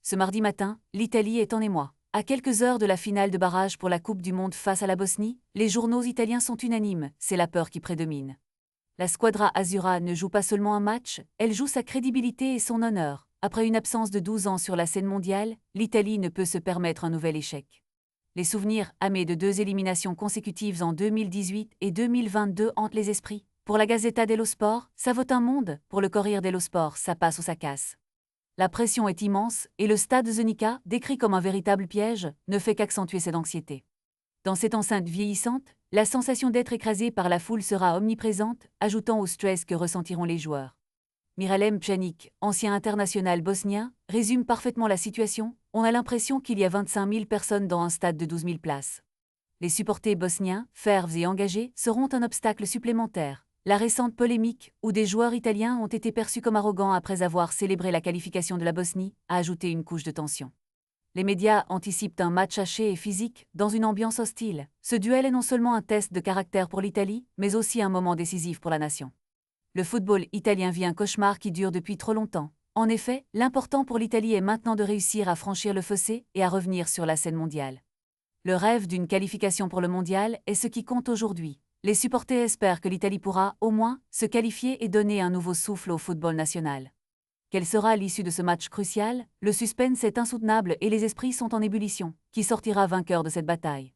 Ce mardi matin, l'Italie est en émoi. À quelques heures de la finale de barrage pour la Coupe du Monde face à la Bosnie, les journaux italiens sont unanimes, c'est la peur qui prédomine. La Squadra Azzurra ne joue pas seulement un match, elle joue sa crédibilité et son honneur. Après une absence de 12 ans sur la scène mondiale, l'Italie ne peut se permettre un nouvel échec. Les souvenirs amers de 2 éliminations consécutives en 2018 et 2022 hantent les esprits. Pour la Gazzetta dello Sport, ça vaut un monde, pour le Corriere dello Sport, ça passe ou ça casse. La pression est immense et le stade Zenica, décrit comme un véritable piège, ne fait qu'accentuer cette anxiété. Dans cette enceinte vieillissante, la sensation d'être écrasé par la foule sera omniprésente, ajoutant au stress que ressentiront les joueurs. Miralem Pjanic, ancien international bosnien, résume parfaitement la situation. On a l'impression qu'il y a 25 000 personnes dans un stade de 12 000 places. Les supporters bosniens, ferves et engagés, seront un obstacle supplémentaire. La récente polémique, où des joueurs italiens ont été perçus comme arrogants après avoir célébré la qualification de la Bosnie, a ajouté une couche de tension. Les médias anticipent un match haché et physique, dans une ambiance hostile. Ce duel est non seulement un test de caractère pour l'Italie, mais aussi un moment décisif pour la nation. Le football italien vit un cauchemar qui dure depuis trop longtemps. En effet, l'important pour l'Italie est maintenant de réussir à franchir le fossé et à revenir sur la scène mondiale. Le rêve d'une qualification pour le mondial est ce qui compte aujourd'hui. Les supporters espèrent que l'Italie pourra, au moins, se qualifier et donner un nouveau souffle au football national. Quelle sera l'issue de ce match crucial? Le suspense est insoutenable et les esprits sont en ébullition. Qui sortira vainqueur de cette bataille?